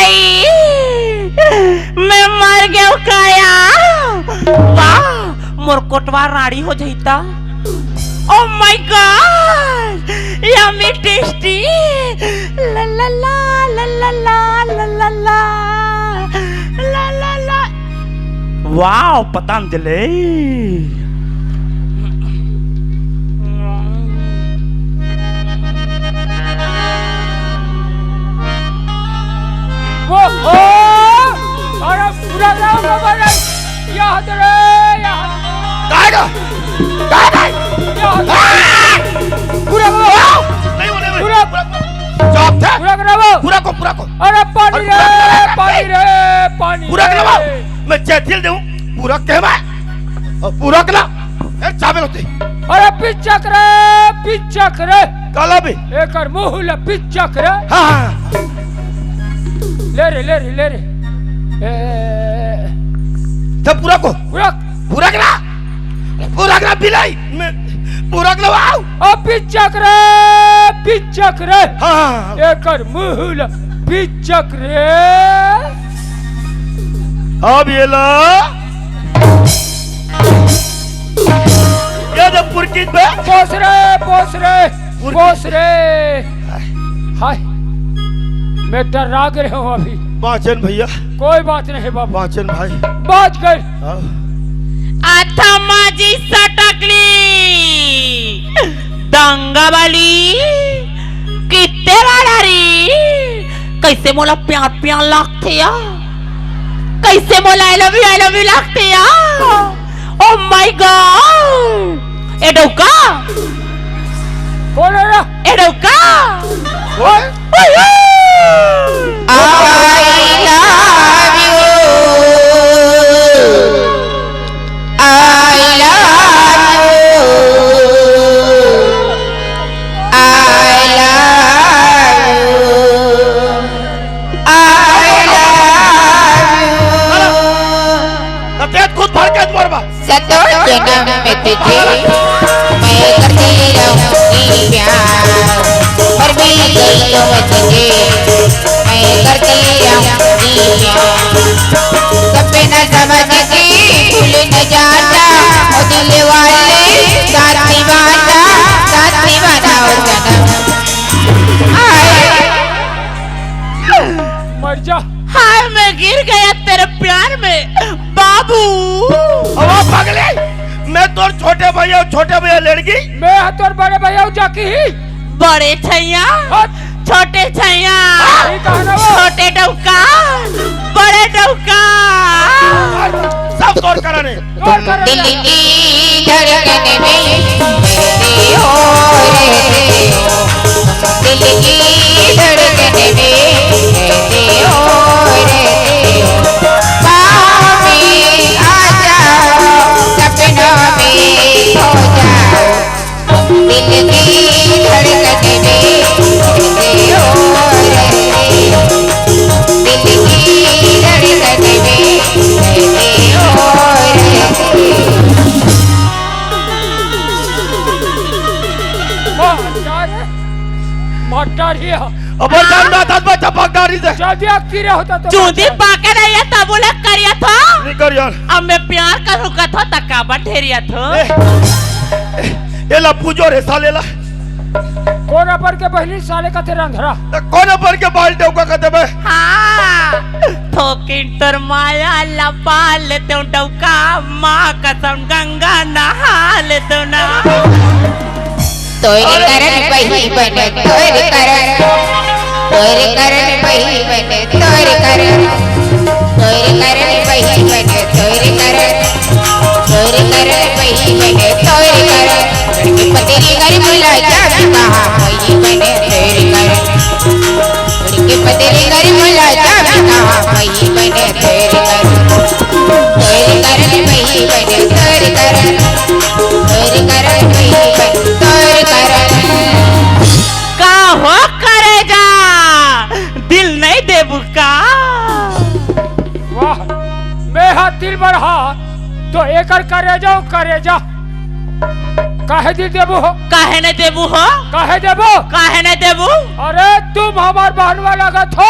भाई मैं मर गया काया। वाह मोर कोटवा राड़ी हो जाता। Oh my God yummy tasty ला ला ला ला ला ला ला ला ला ला ला। वाह पतंजलि अरे पूरा गाँव में बना यहाँ तेरे गाएगा पूरा नहीं होने में पूरा जॉब था पूरा को अरे पानी पूरा करा मैं जैथिल दूं पूरा कहवा और पूरा करा ए चाबे होते अरे पिचक रे काला भी एक मुंह ले पिचक रे हां ले रे सब पूरा करा बिलाई मैं पूरा करवाओ ओ पिचक रे हां एक मुंह ले पिचक रे। अब ये ला ये जब पुरकित पे पोस रे हाय मैं डरा गए हूँ अभी। बाचन भैया कोई बात नहीं बाबा बाचन भाई बात कर आता माझी सटकली दंगा वाली कितने वाला रे कैसे मोला प्यार लगते या कैसे मोला आई लव यू लगते या। ओ माय गॉड एडोका कौन है ना एडोका जन्म में तुझे मैं करती रहूंगी प्यार पर भी गई तो तुझे मैं करती रहूंगी प्यार। सपना समझ के भूल न जाता ओ दिल वाले साथ निभाना और जन्म मर जा। हाय मैं गिर गया तेरे प्यार में बाबू। अब पगले मैं तोर छोटे भैया लड़की मैं तोर बड़े भैया जाकी ही बड़े छैया छोटे छैया छोटे डौका बड़े डौका सब तोड़ कराने दिल की धड़कन में रहते हो दिल की धड़कन में रहते हो बाहों में आ जाओ सपनों में खो जाओ दिल की धड़कन में रहते हो दिल की धड़कन में रहते हो। अब जानना था मैं चपकदारी से चूंदी पाके नहीं है तब बोला करिया था नहीं कर यार अब मैं प्यार का रुका था तकाबा ठेरिया था ये ला पूजो रे साले ला कोना पर के पहली साले का तेरा अंधरा कोना पर के बाल डौका कहते बे हाँ थोकिन तर माया लपा लेते हूँ डौका माँ कसम गंगा नहा लेते हूँ ना तोर करन बही बने तोर करन बही बने तोर करन बही बने तोर करन बही बने तोर करन लड़की पतेली घर बुला जा कहा बही बने तोर करन लड़की पतेली घर बुला जा कहा बही बने तोर करन बही बने तोर करन बही बने तोर का हो करेगा दिल नहीं देबू का। वाह मैं हाथ दिल बढ़ा तो एकर करे जा काहे दिल देबू हो काहे नहीं देबू हो काहे देबू काहे नहीं देबू। अरे तुम हमार बहनवा लगत हो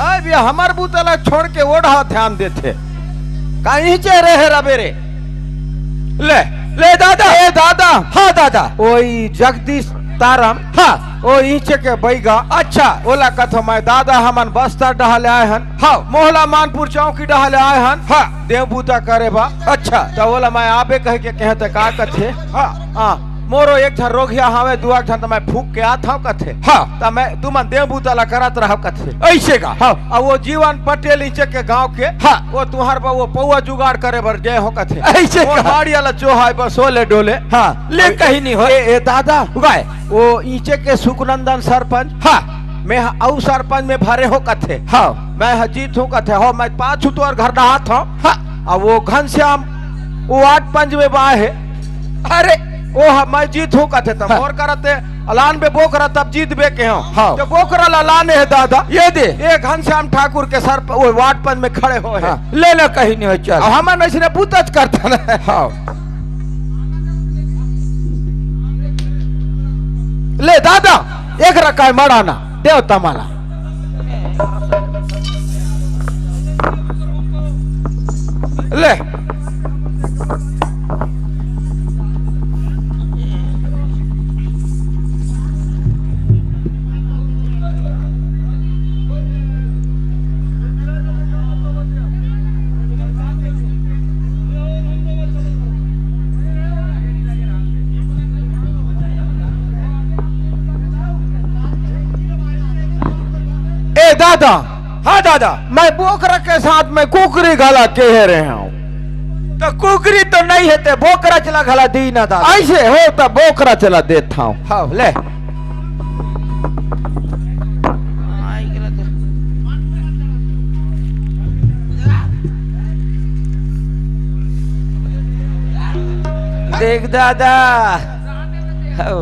आय भी हमार बुतला छोड़ के ओढ़ा ध्यान देते कहीं चेहरे है रबेरे ले ले दादा ए दादा हाँ दादा ओई जगदीश तारम हाँ ओ ईचे के बैगा अच्छा ओला कथो मैं दादा हमन बस्तर डहले आए हन हाँ मोहला मानपुर चौकी डहले आए हन हाँ देवबूता करे बा अच्छा तो बोला मैं आबे कह के कहते का कथे हाँ हाँ मोरो एक था रोगिया हवे दुआ था तो मैं फूक के आता हूँ कथे हाँ तो मैं तुमन देवबूता करत रहा कथे ऐसे का हाँ अब वो जीवन पटेल ईचे के गांव के हाँ वो तुहार बा वो पौआ जुगाड़ करे बर जय हो कथे ऐसे वो का गाड़ी वाला जो है बस ओले डोले हाँ ले कहीं नहीं हो ए दादा गाय वो ईचे के सुखनंदन सरपंच हाँ मैं औ सरपंच में भरे हो कथे हाँ मैं जीत हूँ कथे हो मैं पाँच हूँ तो और घर रहा था हाँ अब वो घनश्याम वो 8 पंज में बा है अरे ओ मैं जीत हूँ कथे तब हाँ। और करते अलान पे बोकरा तब जीत बे के हो हाँ। तो बोकरा अलान है दादा ये दे ये घनश्याम ठाकुर के सर पर वो वार्ड पंच में खड़े हो है हाँ ले ले कहीं नहीं हो चल अब हमारे इसने पूछताछ करता ना हाँ ले दादा एक रखा मराना देवता माला ले ए दादा हाँ दादा मैं बोकरा के साथ में कुकरी गला कह रहे हूँ तो कुकरी तो नहीं है ते बोकरा चला घला दी ना दादा ऐसे हो तो बोकरा चला देता हूँ हाँ ले देख दादा हो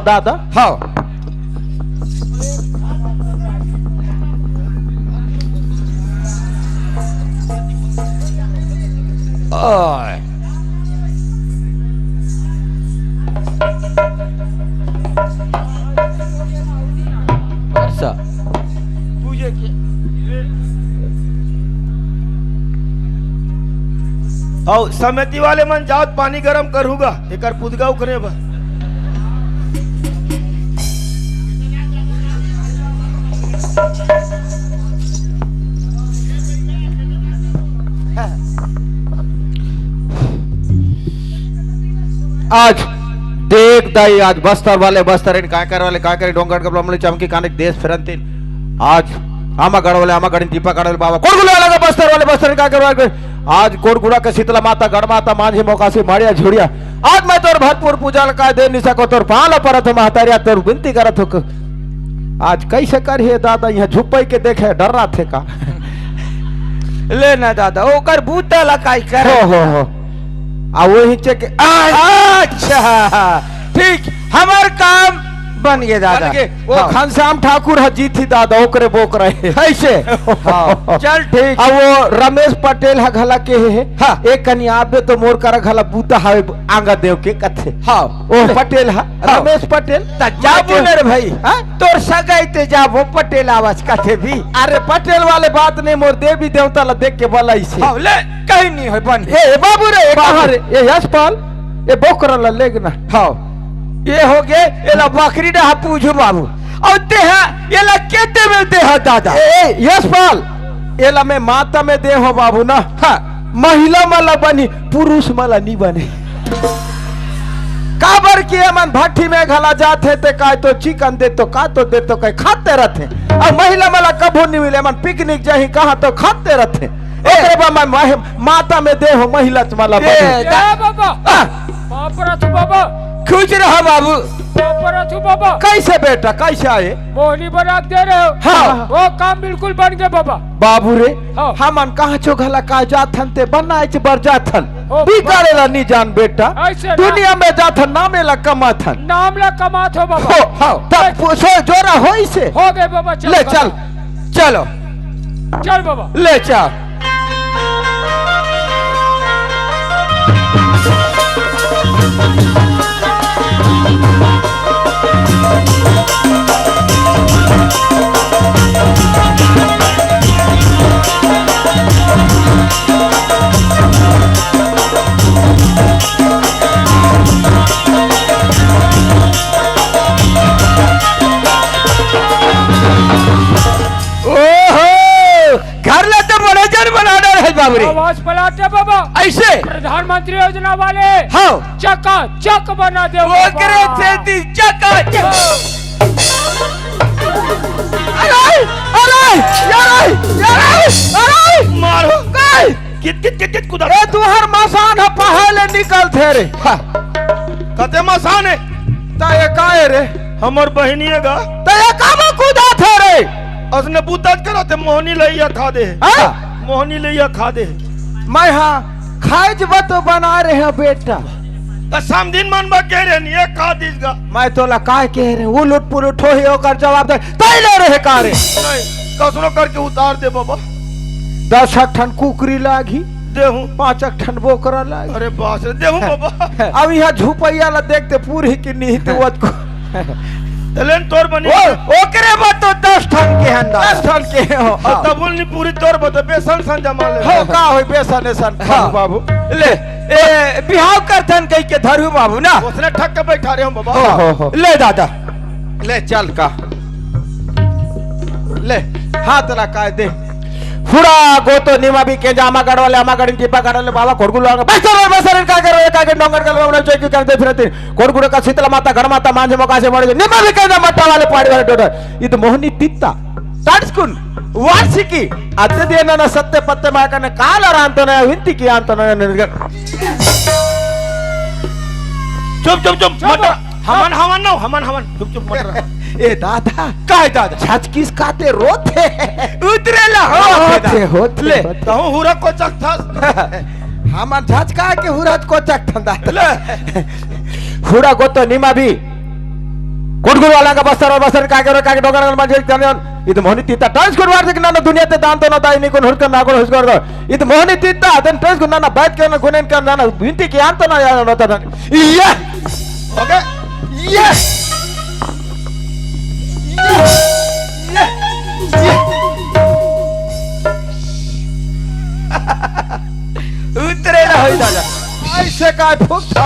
दादा हाँ ओए वर्षा पूजे की और समिति वाले मन जात पानी गरम करूंगा एक पुदगा उखरे बा आज देख दाई आज बस्तर वाले बस्तर इन काकर वाले काकर डोंगर के ब्लमले चमकी कानिक देश फिरंतिन आज आमा गढ़ वाले आमा गढ़ दीपा गढ़ बाबा कोड़ गुला लगा बस्तर वाले बस्तर इन काकर वाले आज कोड़ गुड़ा के शीतला माता गढ़ माता मांझी मोकासी माड़िया झुड़िया आज मैं तोर भरपूर पूजा का दे नहीं सको तोर पाला परत हो महतारिया तोर विनती करत हो आज कैसे कर हे दादा यहाँ झुप्पई के देखे डर रहा थे का लेना दादा ओकर बूता लकाई कर हो आ वही चेक अच्छा ठीक हमार काम बन गए दादा बन गए। वो हाँ। घनश्याम ठाकुर है जीती दादा ओकरे बोक रहे ऐसे हाँ चल ठीक अब वो रमेश पटेल है घला के है हाँ। एक कन्या आबे तो मोर कर घला बूता हवे आंगा देव के कथे हाँ ओ पटेल है हाँ। रमेश पटेल जा बोले रे भाई हाँ? तोर सगाई ते जा वो पटेल आवाज कथे भी अरे पटेल वाले बात नहीं मोर देवी देवता ला देख के बोला इसे हाँ ले कहीं नहीं है बन ए बाबू रे कहां रे ये यशपाल ये बोकरा ला लेगना हाँ ये हो गए ये ला बकरी डा पूछो बाबू और ते है ये ला केते मिलते है दादा ए यशपाल ये ला मैं माता में दे हो बाबू ना हाँ महिला मला बनी पुरुष मला नहीं बने काबर किए मन भट्टी में घला जाते ते काय तो चिकन दे तो का तो दे तो काय खाते रहते और महिला मला कभो नहीं मिले मन पिकनिक जाही कहा तो खाते रहते एकरे बा मैं माता में दे हो महिला मला बनी बाबा बापरथ बाबा खुश रहा बाबू। बापरथ बाबा कैसे बेटा कैसे आए? मोहनी बना दे रहे हो। हाँ। वो काम बिल्कुल बन गए बाबा। बाबू रे हाँ। हमन कहाँ चोघला का जाथन ते बनना है बर जाथन ओ, बिगाड़ेला नहीं जान बेटा। ऐसे ना। दुनिया में जाथन नामेला कमाथन। नाम ला कमात हो बाबा। हो हाँ तब सो जोरा होई से हो गए बाबा। चल ले चल चलो चल बाबा। ले चल। घर लेते बड़े जन बना रहे हैं बाबू रे। आवाज पलाटे बाबा। ऐसे प्रधानमंत्री योजना वाले हाँ चका चक बना दे वो करे थे दी चका अरे मारो काय कित कित कित कित कुदा ए तू हर मसान है पहले निकल थे रे। कते मसान है ता ये काय रे हमर बहनिए गा ता ये काम कूदा थे रे। असने पूछताछ करो ते मोहनी लइया खा दे। हाँ? मोहनी लइया खा दे। मैं हाँ खाइज तो बना रहे हैं बेटा। त समदिन मन बा कह रे नहीं खा दीसगा। मैं तोला काय कह रहे उलट पुलट हो ही होकर जवाब दे तई ले रहे कारे। नहीं कसरो करके उतार दे बाबा। 10 ठन कुकरी लागी देहूं 5 ठन बोकरा लागी। अरे बास रे देहूं बाबा। अब यहाँ झुपैया ला देखते पूरी की निहित वत को तलेन तोर बनी ओकरे बात तो 10 ठन के हंदा 10 ठन के हो तबुल नी पूरी तोर बता बेसन सन जमा ले हो का होई बेसन सन खाऊ बाबू। ले ए बिहाव करथन कह के धरू बाबू ना उसने ठक के बैठा रहे हम बाबा। हो ले दादा ले चल का ले हाथ ला काय दे फुड़ा गोतो निमा भी के जामा गड़वाले आमा गड़िन टिपा गड़वाले बाबा कोड़गुल लागा बसर का करो का के डोंगर का लोमना चोकी करते फिरते कोड़गुड़ का शीतला माता गण माता मांझे मका से मरे निमा भी के मट्टा वाले पाड़ी वाले डोडर इद मोहनी तित्ता ताड्सकुन वार्षिकी अद्य देना सत्य पत्ते माकने काल रांतोने विंती की आंतोने चुप चुप चुप मटर हमन हमन नो हमन हमन चुप चुप मटर। ए दादा काय दादा छच किस काते रोते उतरेला होते ले कहूं हुरा को चक था हम छच का के हुरत को चक ठंडा ले हुरा को तो निमा भी गुडगुड वाला का बस्तर का के डोगर मजे करने इद मोहनी तीता डांस करवार से ना दुनिया ते दान तो ना दाई नि कोन हुरकर ना कोन हुसकर दो इद मोहनी तीता देन ट्रेस गुना ना बात करना गुनेन कर ना विनती के अंत ना या नता ये ओके ये उतरे ना हो दादा ऐसे का फूकता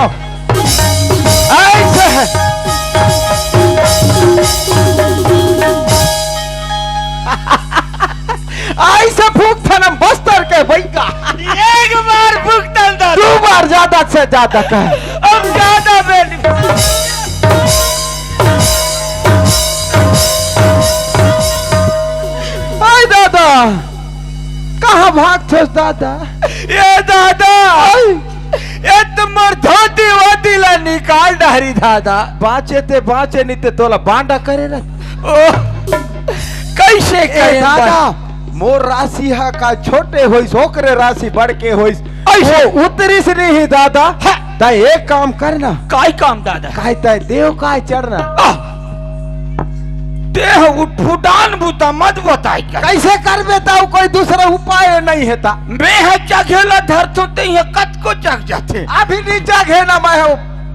ऐसे ऐसे फूकता ना बस्तर के भैया एक बार फूकता था 2 बार ज्यादा से ज्यादा का अब ज्यादा बेटी दादा कहाँ भागते दादा ये दादा ये तुम्हार धोती वोती ला निकाल डारी दादा बाचे नहीं ते तोला बांडा करे ना ओ कैसे करे दादा मोर राशि हा का छोटे होइस ओकरे राशि बढ़ के होइस ऐसे उतरी से नहीं दादा ता एक काम करना काय काम दादा काय ता देव काय चढ़ना देह उठुडान बुता मत बताई कर कैसे कर बेताऊ कोई दूसरा उपाय नहीं है ता बेह जगेला धर तो ते कत को जग जाते अभी नहीं जागे ना मैं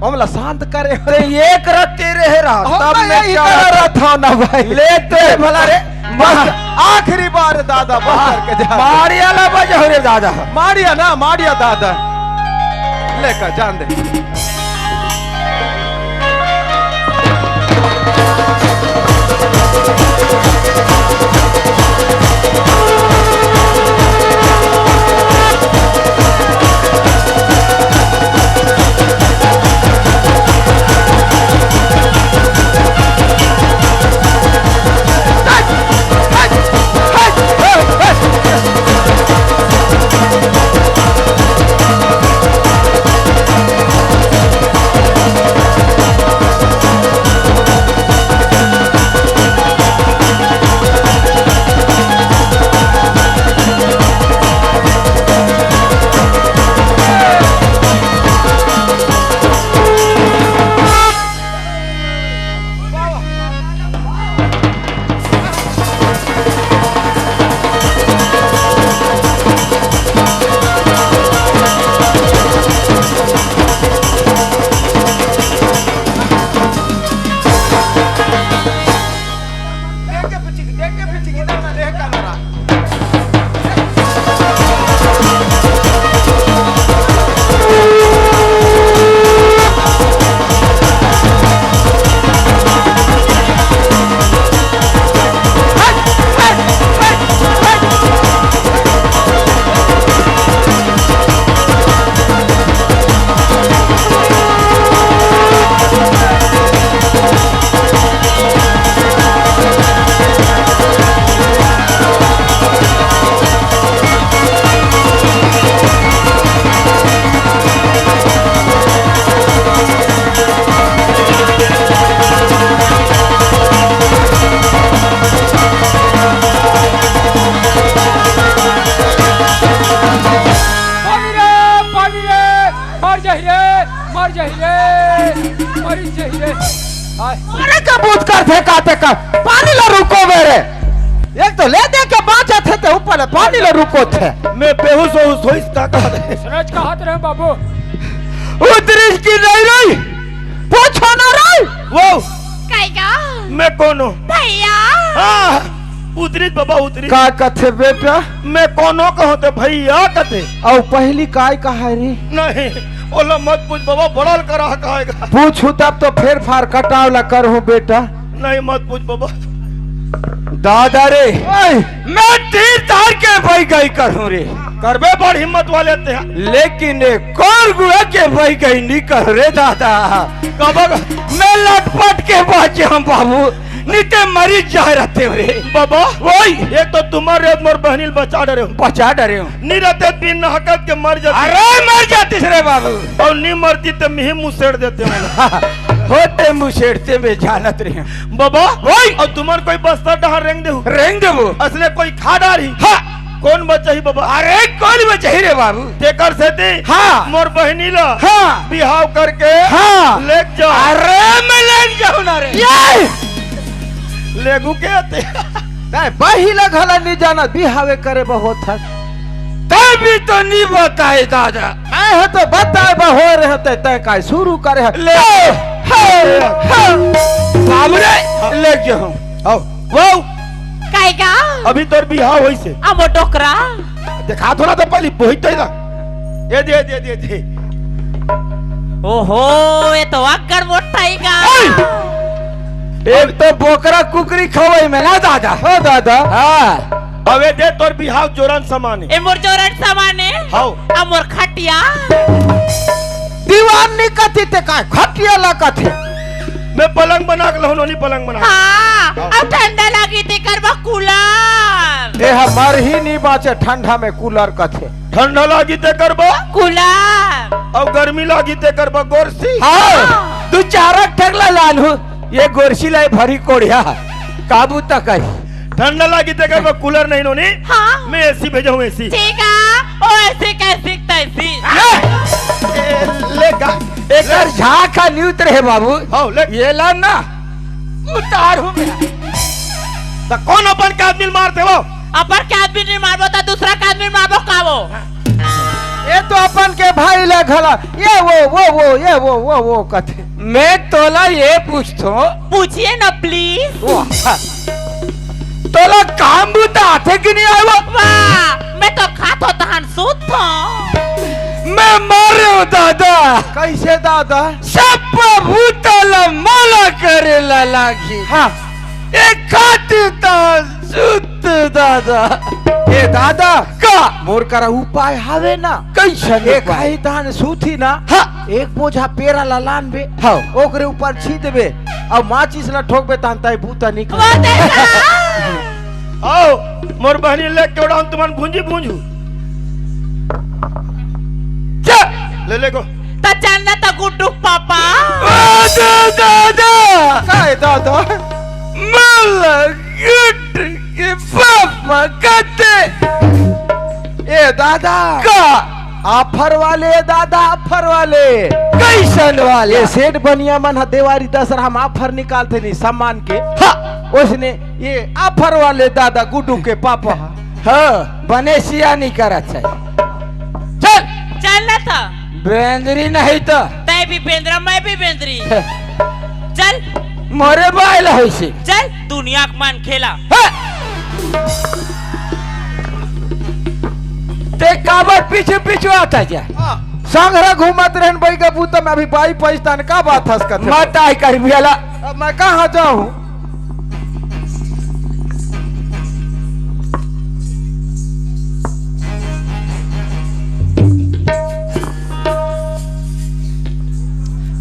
हमला शांत करे ते एक रत्ते रह रहा तब मैं क्या कर रहा था ना भाई लेते भला रे बस आखिरी बार दादा बाहर के जा मारिया ला बजा रे दादा मारिया ना मारिया दादा लेकर जान दे मर जाही रे, मरी जाही रे। हाय अरे का बूझ कर थे काते का पानी ला रुको मेरे एक तो ले दे के बाँचा थे तो ऊपर पानी ला रुको थे मैं बेहोश हो इसका कहा दे सूरज का हाथ रहे बाबू। उतरिश की नहीं रही पूछो ना रही वो कहेगा मैं कौन हूँ? भैया हाँ उतरी बाबा उतरी। का कथे बेटा मैं कौनो कहो तो भैया कथे। और पहली काय कहा रे नहीं बोला मत पूछ बाबा, बड़ल करा कहेगा। पूछू तब तो फेर फार कटावला करूँ बेटा। नहीं मत पूछ बाबा। दादा रे मैं तीर तार के भाई गई करूँ रे करबे बड़ हिम्मत वाले थे। लेकिन कौन गुआ के भाई गई नहीं कर रे दादा कब मैं लटपट के बाजे हम बाबू नीचे मरी जा रहते रे बाबा वही एक तो तुम्हारे मोर बहनील बचा डरे हो, बचा डरे हूँ नी रहते दिन हकत के मर जाते। अरे मर जाती रे बाबू और नी मरती तो मिही मुँह सेड़ देते होते मुँह में जानत रहे बाबा। वही और तुम्हारे कोई बस्ता डहा रेंग दे रेंग देबो असले कोई खा डारी। हाँ कौन बचा ही बाबा? अरे कौन बचा ही रे बाबू तेकर से थे हाँ मोर बहनी ला हाँ बिहाव करके हाँ ले जाओ। अरे मैं ले जाऊँ ना रे लेगू के आते बहिला घला नहीं जाना बिहावे करे बहुत था तभी तो नहीं बताए दादा मैं तो बताए हो रहे थे तय का शुरू करे ले बाबरे ले जाऊं आओ वो कहेगा अभी तोर बिहाव होई से अमो टोकरा देखा थोड़ा तो पहले बहुत ही ना ये दे ओहो ये तो अगर मोटाईगा। एक तो बोकरा कुकरी खवाई में ना दादा हो दादा हाँ अबे दे तोर बिहाव जोरन समाने ए मोर जोरन सामाने हाउ अमोर खटिया दीवान नहीं कथी ते का खटिया ला कथे मैं पलंग बना के लहनो नहीं पलंग बना। हाँ अब ठंडा लगी ते करवा कूलर ए हमार ही नहीं बाचे ठंडा में कूलर कथे ठंडा लागी ते करबो कूलर और गर्मी लागी ते करबो गोरसी। हाँ तू चारक ठगला लालू ये गोरसी लाई भरी कोड़िया काबू तक आई ठंडा लागी ते करबो कूलर नहीं नो नहीं। हाँ मैं एसी भेजाऊं एसी। ठीक है ओ ऐसे कैसे तैसी लेगा एक झाका न्यूत रहे बाबू हाउ ले ये ला ना उतार हूँ मैं तो कौन अपन के आदमी मारते हो? अपन के आदमी नहीं मारबो तो दूसरा के आदमी मारबो कावो। ये तो अपन के भाई ला घला ये वो कथे मैं तोला ये पूछतो पूछिए ना प्लीज। तोला काम बुता आते कि नहीं आयो वाह मैं तो खात होता हन सूत था मैं मारे हो दादा कैसे दादा सब भूतला माला करे ला लागी हाँ एक खाती सुत दादा ए दादा का मोर करा उपाय हावे ना कैसे एक खाई तान सूथी ना हाँ एक बोझा पेरा ला लान बे हाँ ओकरे ऊपर छी देबे और माचिस ला ठोक बे तान ताई भूता निकल वो देखा आओ मोर बहनी ले के उड़ाऊं तुमन भूंजी भूंजू ले को तो चलना तो गुड्डू पापा दादा काय दादा मला गुड के पापा कहते ए दादा का ऑफर वाले दादा ऑफर वाले कैसन वाले सेठ बनिया मन देवारी दसरा हम ऑफर निकालते नहीं सामान के हाँ उसने ये ऑफर वाले दादा गुड्डू के पापा हाँ बनेसिया नहीं करा चाहिए चल चलना था बेंदरी नहीं तो तय भी बेंद्रा मैं भी बेंद्री चल मोरे बाइल है से चल दुनिया का मन खेला ते काबर पीछे पीछे आता जा संगरा घूमत रहन भाई का बूता में अभी बाई पाकिस्तान का बात हंस कर मत आई कर बियाला अब मैं कहां जाऊं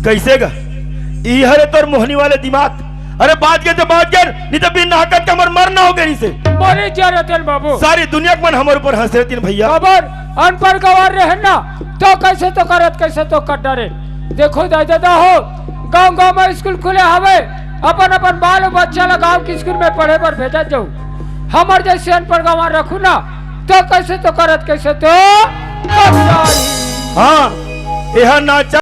कैसे गा ई हरे तोर मोहनी वाले दिमाग अरे बात के तो बात कर नहीं तो बिन नाकत के हमर मरना हो गई से मरे जा रहे बाबू सारी दुनिया के मन हमारे ऊपर हंस रहे भैया खबर अनपढ़ गवार रहे ना तो कैसे तो करत कैसे तो कर डरे देखो दादा हो गांव गांव में स्कूल खुले हवे अपन अपन बाल बच्चा ला गांव के स्कूल में पढ़े पर भेजा जाऊ हमार जैसे अनपढ़ गवार रखू ना तो कैसे तो करत कैसे तो हाँ यह नाचा